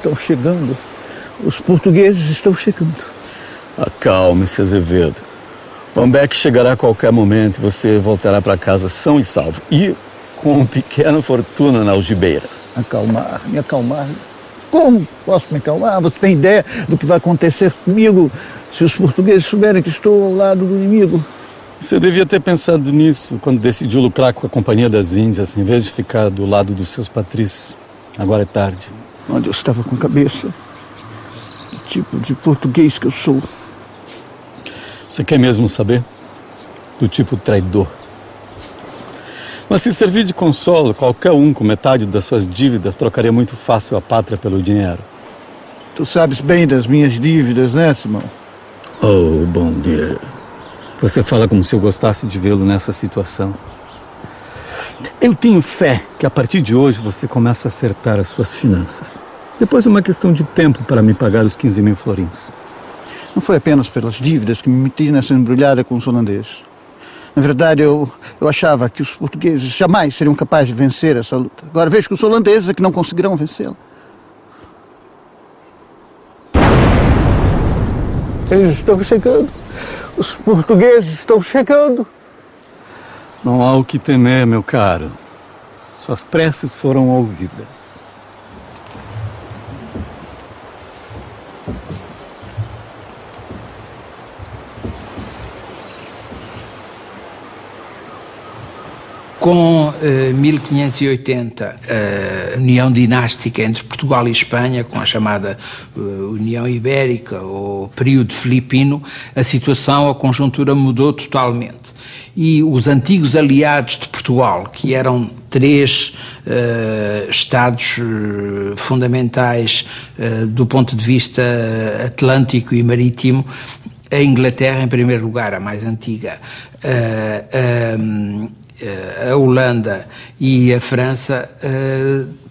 estão chegando. Os portugueses estão chegando. Acalme-se, Azevedo. Van Beck chegará a qualquer momento e você voltará para casa são e salvo. E com uma pequena fortuna na algibeira. Me acalmar. Como posso me acalmar? Você tem ideia do que vai acontecer comigo se os portugueses souberem que estou ao lado do inimigo? Você devia ter pensado nisso quando decidiu lucrar com a Companhia das Índias, em vez de ficar do lado dos seus patrícios. Agora é tarde. Onde eu estava com a cabeça? Que tipo de português que eu sou? Você quer mesmo saber? Do tipo traidor. Mas se servir de consolo, qualquer um com metade das suas dívidas trocaria muito fácil a pátria pelo dinheiro. Tu sabes bem das minhas dívidas, né, Simão? Oh, bom dia. Você fala como se eu gostasse de vê-lo nessa situação. Eu tenho fé que a partir de hoje você começa a acertar as suas finanças. Depois é uma questão de tempo para me pagar os 15.000 florins. Não foi apenas pelas dívidas que me meti nessa embrulhada com os holandeses. Na verdade, eu achava que os portugueses jamais seriam capazes de vencer essa luta. Agora vejo que os holandeses é que não conseguirão vencê-la. Eles estão chegando. Os portugueses estão chegando. Não há o que temer, meu caro. Suas preces foram ouvidas. Com 1580, a união dinástica entre Portugal e Espanha, com a chamada União Ibérica ou período filipino, a situação, a conjuntura mudou totalmente. E os antigos aliados de Portugal, que eram três estados fundamentais do ponto de vista atlântico e marítimo, a Inglaterra, em primeiro lugar, a mais antiga, a Holanda e a França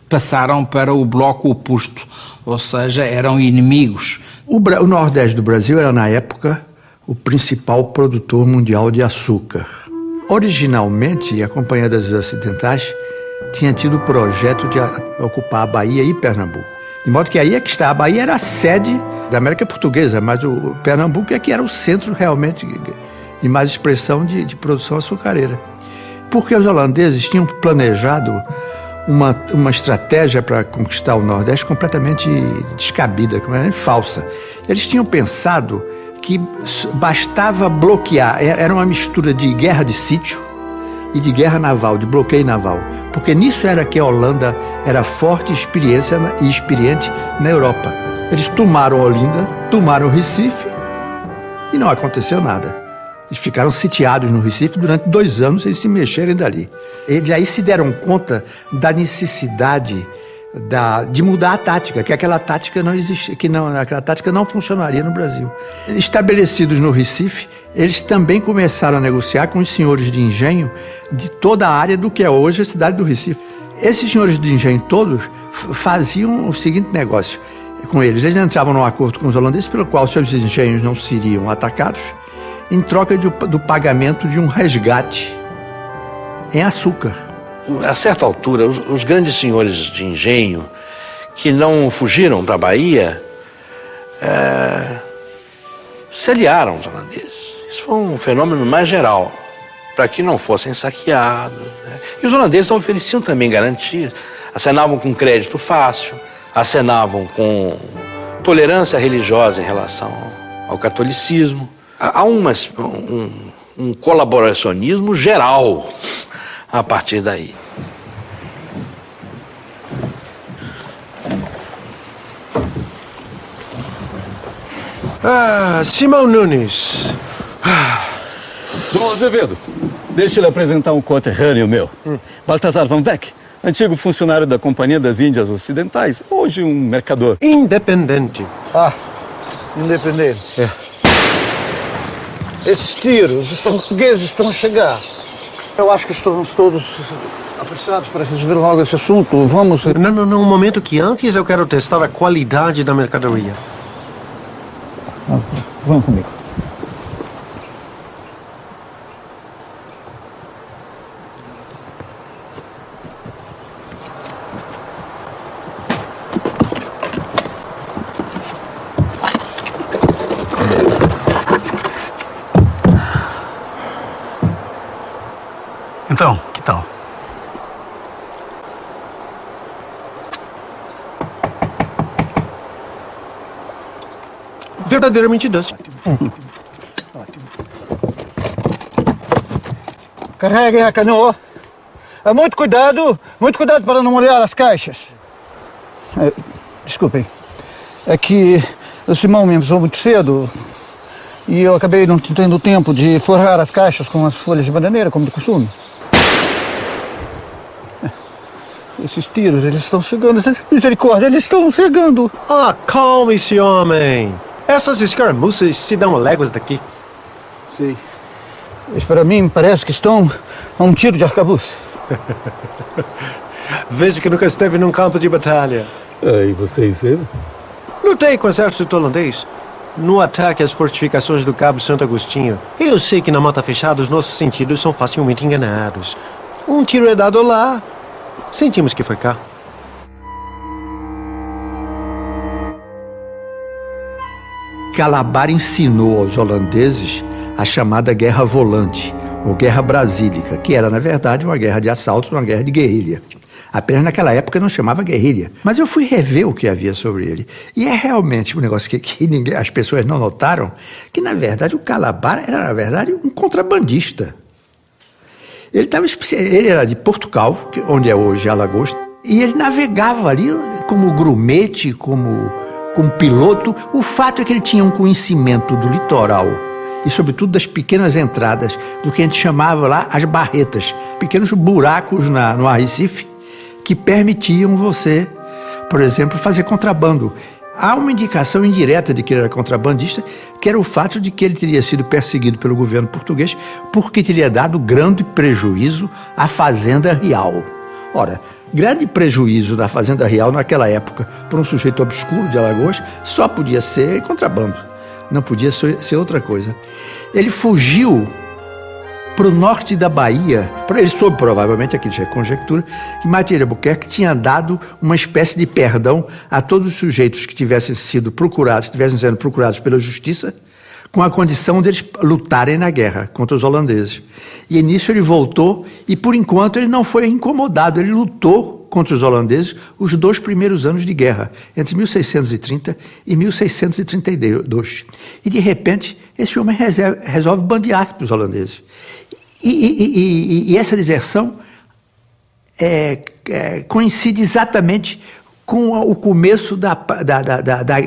passaram para o bloco oposto, ou seja, eram inimigos. O Nordeste do Brasil era, na época, o principal produtor mundial de açúcar. Originalmente, a Companhia das Índias Ocidentais tinha tido o projeto de ocupar a Bahia e Pernambuco. De modo que aí é que está. A Bahia era a sede da América Portuguesa, mas o Pernambuco é que era o centro realmente de mais expressão de produção açucareira. Porque os holandeses tinham planejado uma estratégia para conquistar o Nordeste completamente descabida, completamente falsa. Eles tinham pensado que bastava bloquear, era uma mistura de guerra de sítio e de guerra naval, de bloqueio naval. Porque nisso era que a Holanda era forte e experiente na Europa. Eles tomaram Olinda, tomaram Recife e não aconteceu nada. Eles ficaram sitiados no Recife durante 2 anos sem se mexerem dali. Eles aí se deram conta da necessidade de mudar a tática, que aquela tática não existia, aquela tática não funcionaria no Brasil. Estabelecidos no Recife, eles também começaram a negociar com os senhores de engenho de toda a área do que é hoje a cidade do Recife. Esses senhores de engenho todos faziam o seguinte negócio com eles. Eles entravam num acordo com os holandeses pelo qual seus engenhos não seriam atacados, em troca do pagamento de um resgate em açúcar. A certa altura, os grandes senhores de engenho que não fugiram para a Bahia se aliaram aos holandeses. Isso foi um fenômeno mais geral, para que não fossem saqueados, né? E os holandeses ofereciam também garantias, acenavam com crédito fácil, acenavam com tolerância religiosa em relação ao catolicismo. Há um colaboracionismo geral a partir daí. Simão Nunes. Dom Azevedo, deixa ele apresentar um conterrâneo meu. Baltazar Van Beck, antigo funcionário da Companhia das Índias Ocidentais, hoje um mercador. Independente. Independente. Esses tiros, os portugueses estão a chegar. Eu acho que estamos todos apressados para resolver logo esse assunto. Vamos... Não, um momento que antes eu quero testar a qualidade da mercadoria. Vamos comigo. verdadeiramente doce. Carreguem a canoa. Muito cuidado para não molhar as caixas. Desculpem, é que o Simão me avisou muito cedo e eu acabei não tendo tempo de forrar as caixas com as folhas de bananeira, como de costume. Esses tiros, eles estão chegando. Misericórdia, eles estão chegando. Ah, calme-se, homem. Essas escaramuças se dão léguas daqui. Sim. Mas para mim parece que estão a um tiro de arcabuz. Vejo que nunca esteve num campo de batalha. E vocês viram? Lutei com o exército holandês no ataque às fortificações do Cabo Santo Agostinho. Eu sei que na mata fechada os nossos sentidos são facilmente enganados. Um tiro é dado lá. Sentimos que foi cá. Calabar ensinou aos holandeses a chamada Guerra Volante, ou Guerra Brasílica, que era, na verdade, uma guerra de assalto, uma guerra de guerrilha. Apenas naquela época não chamava guerrilha. Mas eu fui rever o que havia sobre ele. E é realmente um negócio que as pessoas não notaram, que, o Calabar era, na verdade, um contrabandista. Ele era de Portugal, onde é hoje Alagoas, e ele navegava ali como grumete, como piloto. O fato é que ele tinha um conhecimento do litoral e, sobretudo, das pequenas entradas, do que a gente chamava lá as barretas, pequenos buracos no arrecife que permitiam você, por exemplo, fazer contrabando. Há uma indicação indireta de que ele era contrabandista, que era o fato de que ele teria sido perseguido pelo governo português porque teria dado grande prejuízo à Fazenda Real. Ora, grande prejuízo da Fazenda Real naquela época, por um sujeito obscuro de Alagoas, só podia ser contrabando, não podia ser outra coisa. Ele fugiu para o norte da Bahia. Ele soube, provavelmente, aqui já é conjectura, que Martim de Albuquerque tinha dado uma espécie de perdão a todos os sujeitos que tivessem sendo procurados pela justiça, com a condição deles lutarem na guerra contra os holandeses. E nisso ele voltou e, por enquanto, ele não foi incomodado. Ele lutou contra os holandeses os 2 primeiros anos de guerra, entre 1630 e 1632. E, de repente, esse homem resolve bandear-se para os holandeses. E essa deserção coincide exatamente com o começo da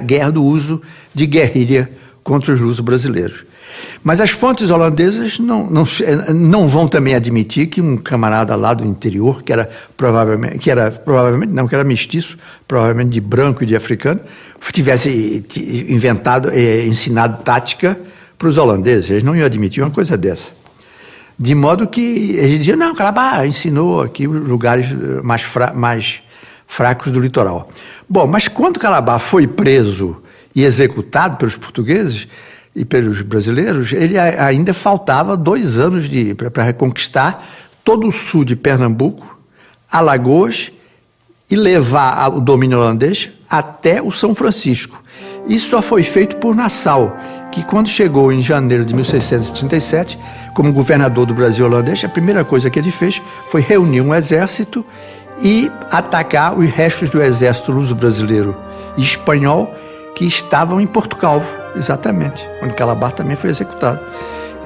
guerra do uso de guerrilha contra os luso-brasileiros. Mas as fontes holandesas não vão também admitir que um camarada lá do interior, que era mestiço, provavelmente de branco e de africano, tivesse ensinado tática para os holandeses. Eles não iam admitir uma coisa dessa. De modo que eles diziam, não, Calabar ensinou aqui os lugares mais fracos do litoral. Bom, mas quando Calabar foi preso e executado pelos portugueses e pelos brasileiros, ele ainda faltava 2 anos para reconquistar todo o sul de Pernambuco, Alagoas, e levar o domínio holandês até o São Francisco. Isso só foi feito por Nassau, que quando chegou em janeiro de 1637, como governador do Brasil holandês, a primeira coisa que ele fez foi reunir um exército e atacar os restos do exército luso-brasileiro e espanhol que estavam em Portugal, exatamente, onde Calabar também foi executado.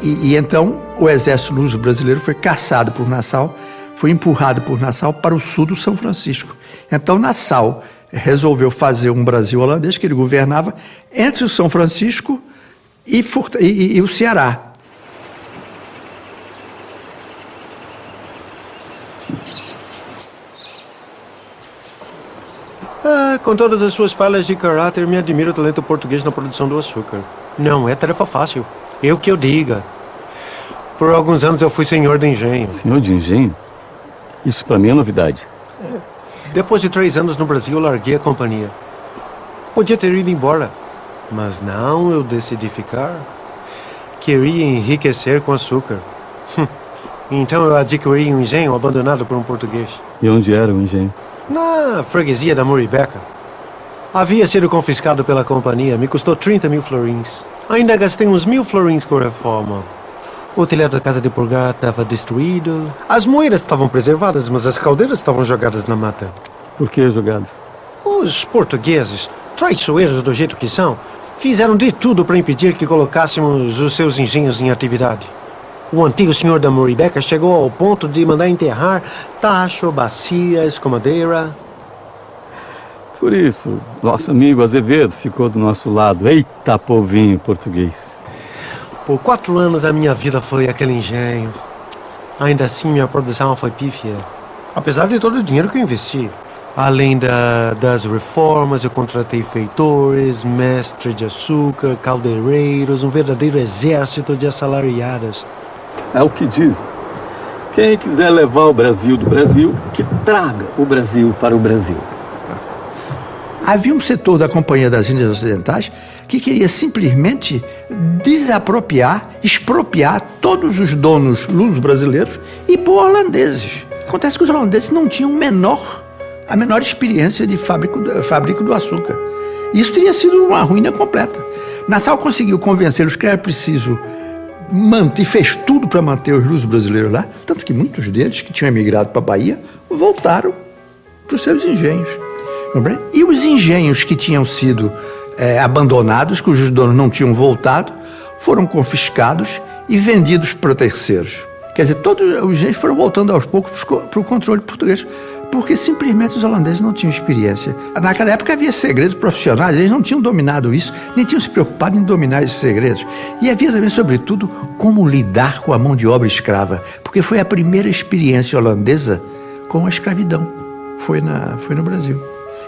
E então o exército luso-brasileiro foi caçado por Nassau, foi empurrado por Nassau para o sul do São Francisco. Então Nassau resolveu fazer um Brasil holandês que ele governava entre o São Francisco e o Ceará. Com todas as suas falhas de caráter, me admira o talento português na produção do açúcar. Não é tarefa fácil. Eu que eu diga. Por alguns anos eu fui senhor de engenho. Senhor de engenho? Isso para mim é novidade. Depois de 3 anos no Brasil, eu larguei a companhia. Podia ter ido embora, mas não, eu decidi ficar. Queria enriquecer com açúcar. Então eu adquiri um engenho abandonado por um português. E onde era o engenho? Na freguesia da Muribeca. Havia sido confiscado pela companhia, me custou 30 mil florins. Ainda gastei uns 1000 florins com a reforma. O telhado da casa de pulgar estava destruído. As moeiras estavam preservadas, mas as caldeiras estavam jogadas na mata. Por que jogadas? Os portugueses, traiçoeiros do jeito que são, Fizeram de tudo para impedir que colocássemos os seus engenhos em atividade. O antigo senhor da Muribeca chegou ao ponto de mandar enterrar tacho, bacia, escomadeira. Por isso, nosso amigo Azevedo ficou do nosso lado. Eita, povinho português. Por 4 anos a minha vida foi aquele engenho. Ainda assim, minha produção foi pífia. Apesar de todo o dinheiro que eu investi. Além das reformas, eu contratei feitores, mestres de açúcar, caldeireiros, um verdadeiro exército de assalariadas. É o que dizem. Quem quiser levar o Brasil do Brasil, que traga o Brasil para o Brasil. Havia um setor da Companhia das Índias Ocidentais que queria simplesmente desapropriar, expropriar todos os donos luso-brasileiros e por holandeses. Acontece que os holandeses não tinham a menor experiência de fabrico do açúcar. Isso teria sido uma ruína completa. Nassau conseguiu convencê-los que era preciso manter, fez tudo para manter os luso-brasileiros lá, tanto que muitos deles que tinham emigrado para a Bahia voltaram para os seus engenhos. E os engenhos que tinham sido abandonados, cujos donos não tinham voltado, foram confiscados e vendidos para terceiros. Quer dizer, todos os engenhos foram voltando aos poucos para o controle português, porque simplesmente os holandeses não tinham experiência. Naquela época havia segredos profissionais, eles não tinham dominado isso, nem tinham se preocupado em dominar esses segredos. E havia também, sobretudo, como lidar com a mão de obra escrava, porque foi a primeira experiência holandesa com a escravidão. Foi no Brasil.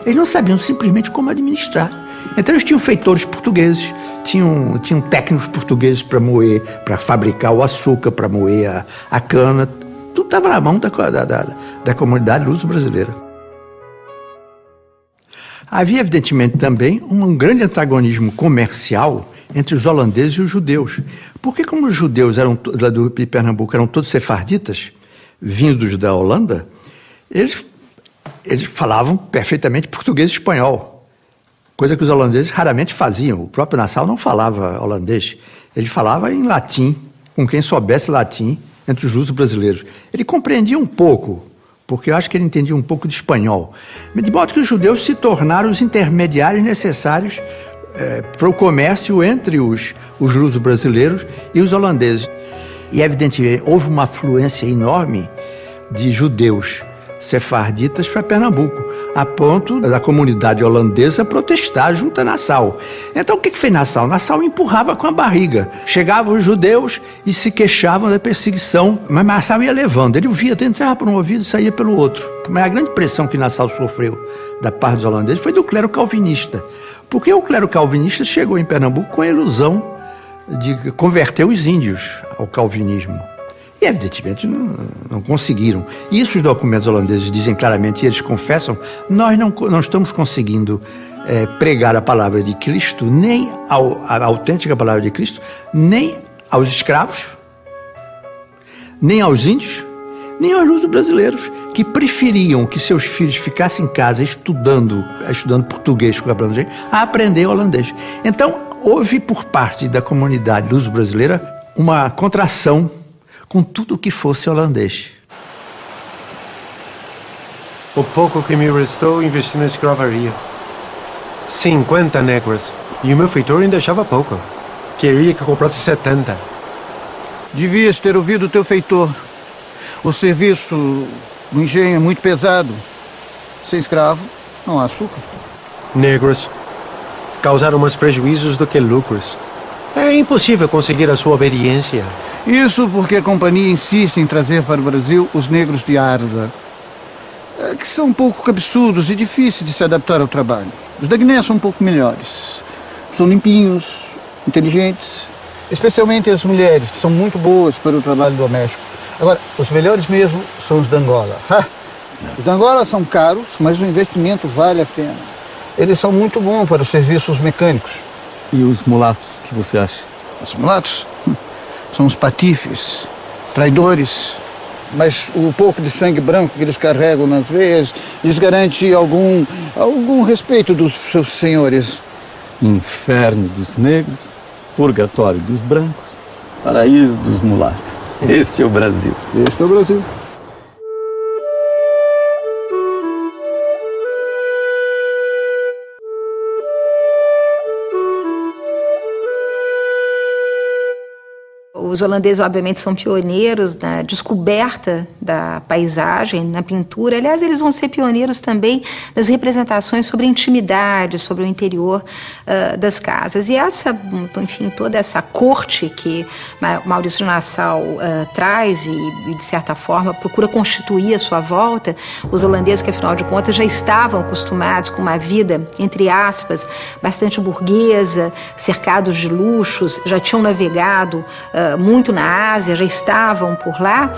Eles não sabiam simplesmente como administrar. Então eles tinham feitores portugueses, tinham técnicos portugueses para moer, para fabricar o açúcar, para moer a cana. Tudo estava na mão da comunidade luso-brasileira. Havia, evidentemente, também um grande antagonismo comercial entre os holandeses e os judeus. Porque como os judeus lá de Pernambuco eram todos sefarditas, vindos da Holanda, eles falavam perfeitamente português e espanhol, coisa que os holandeses raramente faziam. O próprio Nassau não falava holandês, ele falava em latim, com quem soubesse latim, entre os luso-brasileiros. Ele compreendia um pouco, porque eu acho que ele entendia um pouco de espanhol. De modo que os judeus se tornaram os intermediários necessários para o comércio entre os luso-brasileiros e os holandeses. E, evidentemente, houve uma afluência enorme de judeus sefarditas para Pernambuco, a ponto da comunidade holandesa protestar junto a Nassau. Então o que fez Nassau? Nassau empurrava com a barriga. Chegavam os judeus e se queixavam da perseguição, mas Nassau ia levando. Ele via, entrava por um ouvido e saía pelo outro. Mas a grande pressão que Nassau sofreu da parte dos holandeses foi do clero calvinista, porque o clero calvinista chegou em Pernambuco com a ilusão de converter os índios ao calvinismo. E, evidentemente, não conseguiram. Isso os documentos holandeses dizem claramente, e eles confessam, nós não estamos conseguindo pregar a palavra de Cristo, nem a autêntica palavra de Cristo, nem aos escravos, nem aos índios, nem aos luso-brasileiros, que preferiam que seus filhos ficassem em casa estudando português com a aprender holandês. Então, houve por parte da comunidade luso-brasileira uma contração com tudo que fosse holandês. O pouco que me restou, investi na escravaria. 50 negras. E o meu feitor ainda achava pouco. Queria que eu comprasse 70. Devias ter ouvido o teu feitor. O serviço do engenho é muito pesado. Sem escravo, não há açúcar. Negros causaram mais prejuízos do que lucros. É impossível conseguir a sua obediência. Isso porque a companhia insiste em trazer para o Brasil os negros de Arda, que são um pouco cabeçudos e difíceis de se adaptar ao trabalho. Os da Guiné são um pouco melhores. São limpinhos, inteligentes, especialmente as mulheres, que são muito boas para o trabalho doméstico. Agora, os melhores mesmo são os da Angola. Os da Angola são caros, mas o investimento vale a pena. Eles são muito bons para os serviços mecânicos. E os mulatos, o que você acha? Os mulatos são os patifes, traidores, mas o pouco de sangue branco que eles carregam nas veias lhes garante algum respeito dos seus senhores. Inferno dos negros, purgatório dos brancos, paraíso dos mulatos. Este é o Brasil. Este é o Brasil. Os holandeses, obviamente, são pioneiros na descoberta da paisagem, na pintura. Aliás, eles vão ser pioneiros também nas representações sobre a intimidade, sobre o interior das casas. E enfim, toda essa corte que Maurício de Nassau traz e, de certa forma, procura constituir à sua volta, os holandeses que, afinal de contas, já estavam acostumados com uma vida, entre aspas, bastante burguesa, cercados de luxos, já tinham navegado muito na Ásia, já estavam por lá.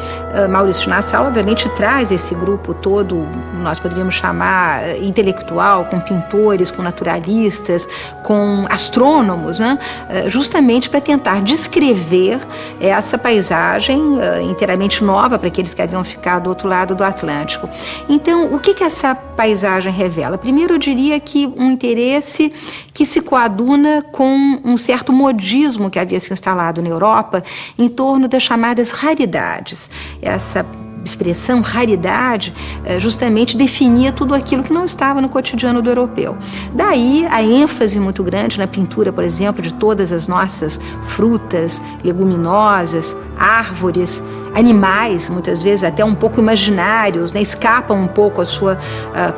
Maurício de Nassau, obviamente, traz esse grupo todo, nós poderíamos chamar intelectual, com pintores, com naturalistas, com astrônomos, né? Justamente para tentar descrever essa paisagem inteiramente nova para aqueles que haviam ficado do outro lado do Atlântico. Então, o que essa paisagem revela? Primeiro, eu diria que um interesse que se coaduna com um certo modismo que havia se instalado na Europa em torno das chamadas raridades. Essa expressão raridade justamente definia tudo aquilo que não estava no cotidiano do europeu. Daí a ênfase muito grande na pintura, por exemplo, de todas as nossas frutas, leguminosas, árvores, animais, muitas vezes até um pouco imaginários, né? Escapam um pouco à sua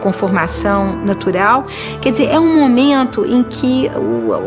conformação natural. Quer dizer, é um momento em que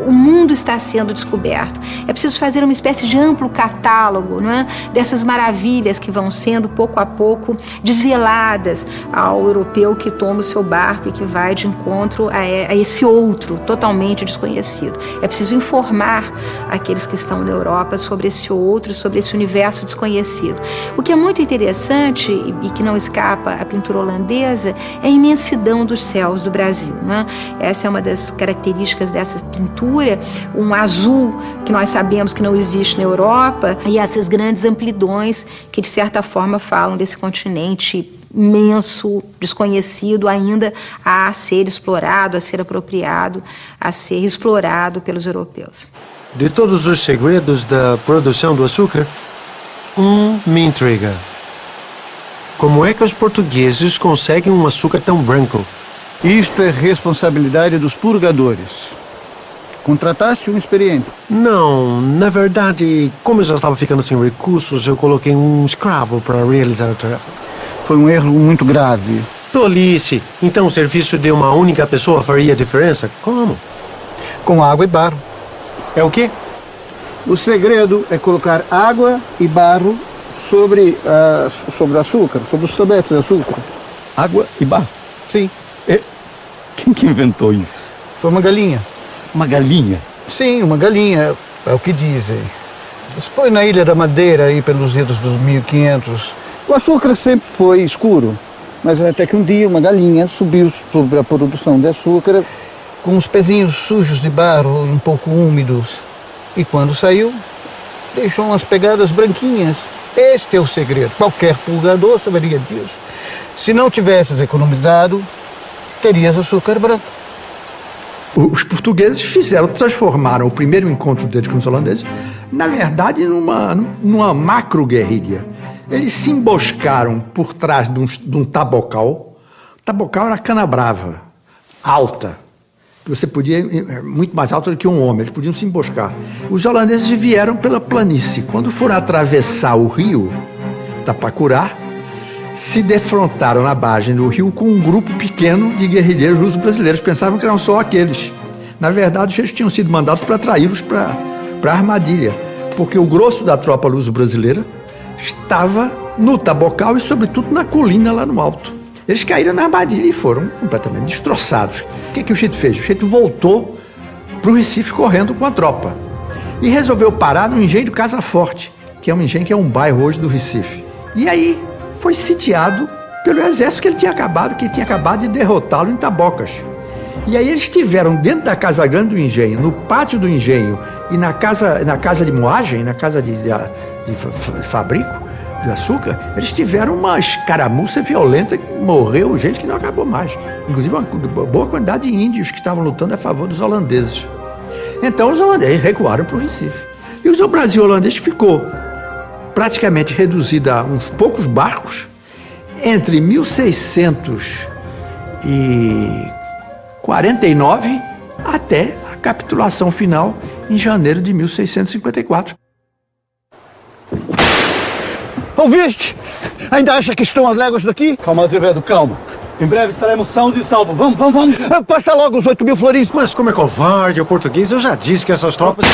o mundo está sendo descoberto. É preciso fazer uma espécie de amplo catálogo, não é? Dessas maravilhas que vão sendo pouco a pouco desveladas ao europeu que toma o seu barco e que vai de encontro a esse outro totalmente desconhecido. É preciso informar aqueles que estão na Europa sobre esse outro, sobre esse universo desconhecido. O que é muito interessante e que não escapa à pintura holandesa é a imensidão dos céus do Brasil, né? Essa é uma das características dessa pintura, um azul que nós sabemos que não existe na Europa e essas grandes amplidões que de certa forma falam desse continente imenso, desconhecido ainda a ser explorado, a ser apropriado, a ser explorado pelos europeus. De todos os segredos da produção do açúcar, me intriga. Como é que os portugueses conseguem um açúcar tão branco? Isto é responsabilidade dos purgadores. Contrataste um experiente? Não, na verdade, como eu já estava ficando sem recursos, eu coloquei um escravo para realizar a tarefa. Foi um erro muito grave. Tolice! Então o serviço de uma única pessoa faria diferença? Como? Com água e barro. É o quê? O segredo é colocar água e barro sobre açúcar, sobre os sobetes de açúcar. Água e barro? Sim. Quem que inventou isso? Foi uma galinha. Uma galinha? Sim, uma galinha, é o que dizem. Isso foi na Ilha da Madeira, aí pelos idos dos 1500. O açúcar sempre foi escuro, mas até que um dia uma galinha subiu sobre a produção de açúcar com os pezinhos sujos de barro, um pouco úmidos. E quando saiu, deixou umas pegadas branquinhas. Este é o segredo. Qualquer purgador saberia disso. Se não tivesses economizado, terias açúcar branco. Os portugueses transformaram o primeiro encontro deles com os holandeses, na verdade, numa macro-guerrilha. Eles se emboscaram por trás de um tabocal. O tabocal era cana brava, alta. Você podia, muito mais alta do que um homem, eles podiam se emboscar. Os holandeses vieram pela planície. Quando foram atravessar o rio Tapacurá, se defrontaram na margem do rio com um grupo pequeno de guerrilheiros luso-brasileiros. Pensavam que eram só aqueles. Na verdade, eles tinham sido mandados para atraí-los para a armadilha, porque o grosso da tropa luso-brasileira estava no Tabocal e, sobretudo, na colina lá no alto. Eles caíram na armadilha e foram completamente destroçados. O que o Chito fez? O Chito voltou para o Recife correndo com a tropa e resolveu parar no engenho do Casa Forte, que é um engenho que é um bairro hoje do Recife. E aí foi sitiado pelo exército que tinha acabado de derrotá-lo em Tabocas. E aí eles estiveram dentro da casa grande do engenho, no pátio do engenho e na casa de moagem, na casa de fabrico de açúcar, eles tiveram uma escaramuça violenta que morreu gente que não acabou mais. Inclusive uma boa quantidade de índios que estavam lutando a favor dos holandeses. Então os holandeses recuaram para o Recife. E o Brasil holandês ficou praticamente reduzido a uns poucos barcos entre 1649 até a capitulação final em janeiro de 1654. Ouviste? Ainda acha que estão a léguas daqui? Calma, Azevedo, calma. Em breve estaremos sãos e salvos. Vamos, vamos, vamos. Passa logo os 8.000 florins. Mas como é covarde o português, eu já disse que essas tropas...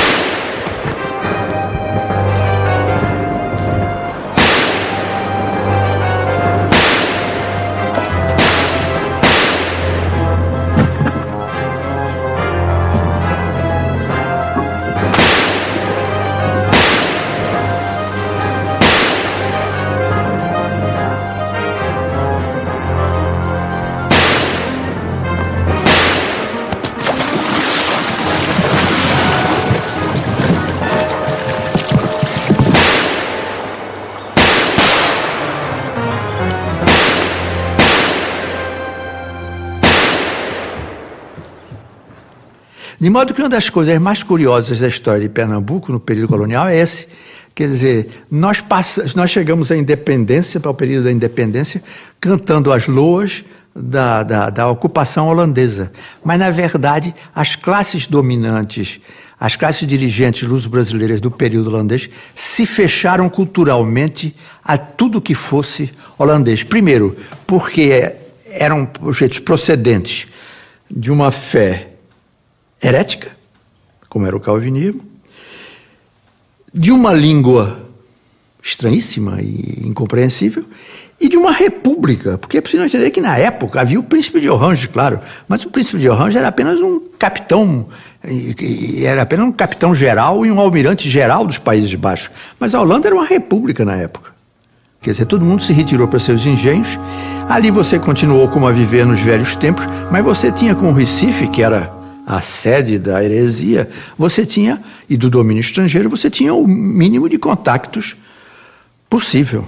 De modo que uma das coisas mais curiosas da história de Pernambuco no período colonial é esse. Quer dizer, nós chegamos à independência, para o período da independência, cantando as loas da ocupação holandesa. Mas, na verdade, as classes dominantes, as classes dirigentes luso-brasileiras do período holandês se fecharam culturalmente a tudo que fosse holandês. Primeiro, porque eram sujeitos procedentes de uma fé herética, como era o calvinismo, de uma língua estranhíssima e incompreensível, e de uma república, porque é preciso entender que na época havia o príncipe de Orange, claro, mas o príncipe de Orange era apenas um capitão, geral e um almirante geral dos Países Baixos, mas a Holanda era uma república na época. Quer dizer, todo mundo se retirou para seus engenhos, ali você continuou como a viver nos velhos tempos, mas você tinha com o Recife, que era a sede da heresia, você tinha, e do domínio estrangeiro, você tinha o mínimo de contactos possível.